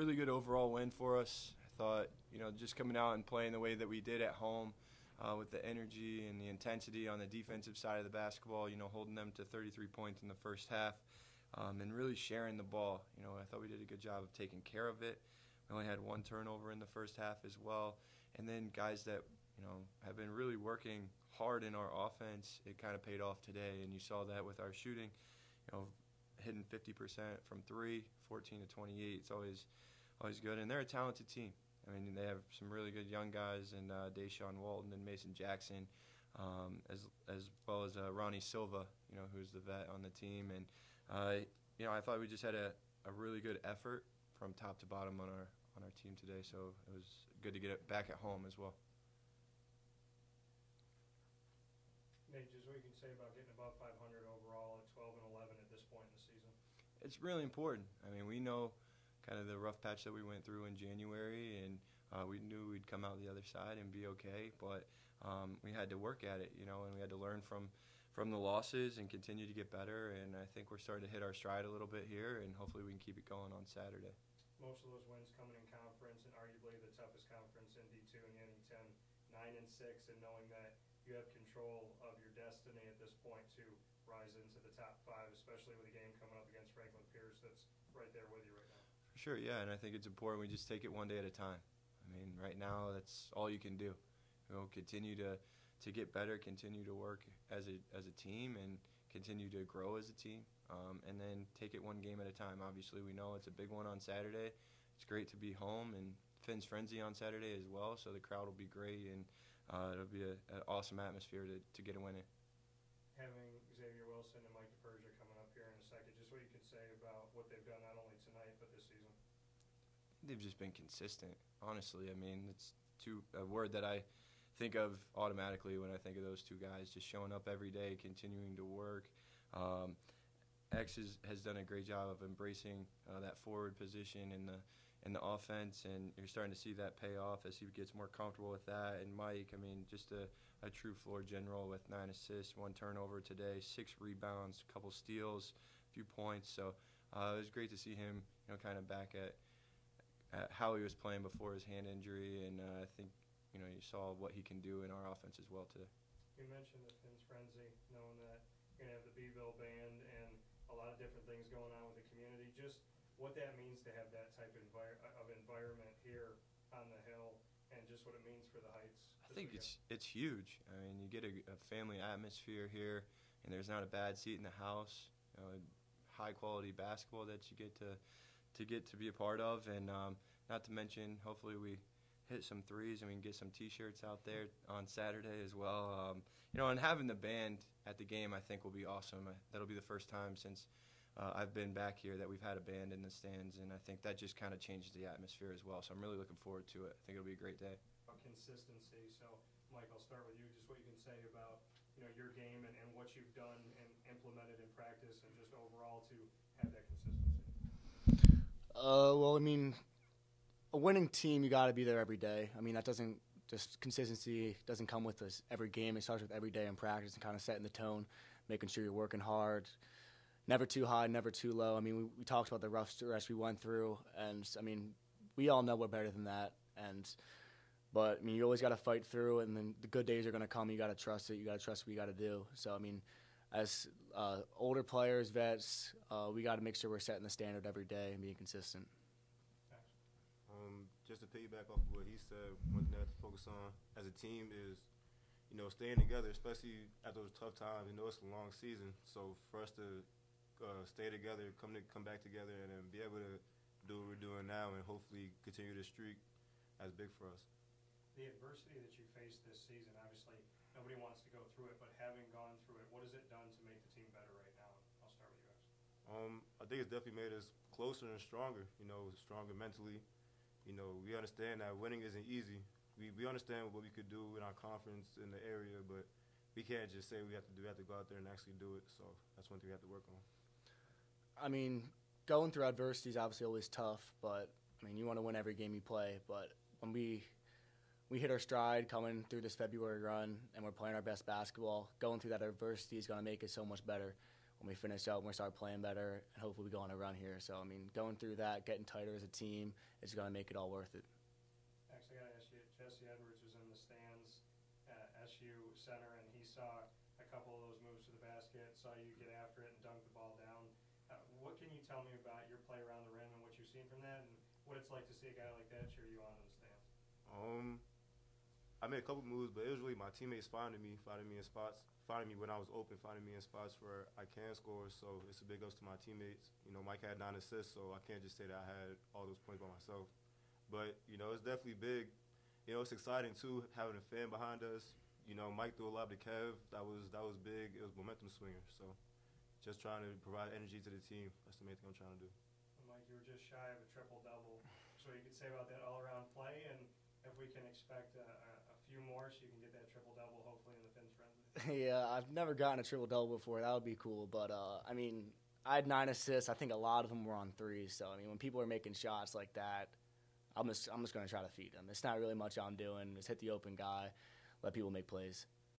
really good overall win for us. I thought, just coming out and playing the way that we did at home with the energy and the intensity on the defensive side of the basketball, holding them to 33 points in the first half and really sharing the ball. I thought we did a good job of taking care of it. We only had one turnover in the first half as well. And then guys that, have been really working hard in our offense, it kind of paid off today. And you saw that with our shooting, hitting 50% from 3, 14 to 28. It's always good. And they're a talented team. I mean, they have some really good young guys, and Deshaun Walton and Mason Jackson, as well as Ronnie Silva, who's the vet on the team. And, I thought we just had a really good effort from top to bottom on our team today. So it was good to get it back at home as well. Nate, just what you can say about getting above 500 overall at 12-11 at this point in the season? It's really important. I mean, we know kind of the rough patch that we went through in January, and we knew we'd come out the other side and be okay, but we had to work at it, and we had to learn from the losses and continue to get better, and I think we're starting to hit our stride a little bit here, and hopefully we can keep it going on Saturday. Most of those wins coming in conference, and arguably the toughest conference in D2 and the NE10, 9-6, and knowing that you have control of your destiny at this point to rise into the top 5, especially with a game coming up against Franklin Pierce that's right there with you right now. For sure, yeah, and I think it's important we just take it one day at a time. I mean, right now that's all you can do. Continue to get better, continue to work as a team, and continue to grow as a team, and then take it one game at a time. Obviously, we know it's a big one on Saturday. It's great to be home, and Finn's Frenzy on Saturday as well, so the crowd will be great, and it'll be an awesome atmosphere to get a win in. Having Xavier Wilson and Mike DePersia coming up here in a second, just what you can say about what they've done not only tonight but this season? They've just been consistent, honestly. I mean, it's a word that I think of automatically when I think of those two guys, just showing up every day, continuing to work. X has done a great job of embracing that forward position in the offense, and you're starting to see that pay off as he gets more comfortable with that. And Mike, I mean, just a true floor general with 9 assists, 1 turnover today, 6 rebounds, a couple steals, a few points. So it was great to see him, kind of back at how he was playing before his hand injury, and I think, you saw what he can do in our offense as well today. You mentioned the Finn's Frenzy, knowing that you're going to have the Beeville Band and a lot of different things going on with the community. Just what that means to have that type of environment here on the Hill, and just what it means for the Heights. I think it's huge. I mean, you get a family atmosphere here, and there's not a bad seat in the house. High quality basketball that you get to be a part of, and not to mention, hopefully we hit some threes and we can get some T-shirts out there on Saturday as well. And having the band at the game, I think, will be awesome. That'll be the first time since I've been back here that we've had a band in the stands, and I think that just kind of changes the atmosphere as well. So I'm really looking forward to it. I think it'll be a great day. Consistency. So, Mike, I'll start with you. Just what you can say about your game and what you've done and implemented in practice, and just overall to have that consistency. Well, I mean, a winning team, you got to be there every day. I mean, consistency doesn't come with us every game. It starts with every day in practice and kind of setting the tone, making sure you're working hard, never too high, never too low. I mean, we talked about the rough stretch we went through, and I mean, we all know we're better than that. But I mean, you always got to fight through, and then the good days are going to come. You got to trust it. You got to trust what you got to do. So I mean, as older players, vets, we got to make sure we're setting the standard every day and being consistent. Just to piggyback off of what he said, one thing I have to focus on as a team is, staying together, especially at those tough times. It's a long season, so for us to stay together, come back together, and then be able to do what we're doing now, and hopefully continue the streak, that's big for us. The adversity that you faced this season, obviously nobody wants to go through it, but having gone through it, what has it done to make the team better right now? I'll start with you guys. I think it's definitely made us closer and stronger. Stronger mentally. We understand that winning isn't easy. We understand what we could do in our conference in the area, but we can't just say we have to go out there and actually do it. So that's one thing we have to work on. I mean, going through adversity is obviously always tough, but I mean, you want to win every game you play. But when we hit our stride coming through this February run and we're playing our best basketball, going through that adversity is going to make it so much better. when we finish up, when we start playing better, and hopefully we go on a run here. So, I mean, going through that, getting tighter as a team is going to make it all worth it. Actually, I got to ask you, Jesse Edwards was in the stands at SU Center, and he saw a couple of those moves to the basket, saw you get after it and dunk the ball down. What can you tell me about your play around the rim and what you've seen from that, and what it's like to see a guy like that cheer you on in the stands? I made a couple moves, but it was really my teammates finding me in spots, finding me when I was open, finding me in spots where I can score. So it's a big ups to my teammates. You know, Mike had 9 assists, so I can't just say that I had all those points by myself. But, you know, it's definitely big. You know, it's exciting, too, having a fan behind us. You know, Mike threw a lob to Kev. That was big. It was momentum swinger. So just trying to provide energy to the team. That's the main thing I'm trying to do. Well, Mike, you were just shy of a triple-double. So you could say about that all-around play, and if we can expect a few more so you can get that triple-double hopefully in the Fins friendly. Yeah, I've never gotten a triple-double before. That would be cool. But, I mean, I had 9 assists. I think a lot of them were on threes. So, I mean, when people are making shots like that, I'm just going to try to feed them. It's not really much I'm doing. Just hit the open guy, let people make plays.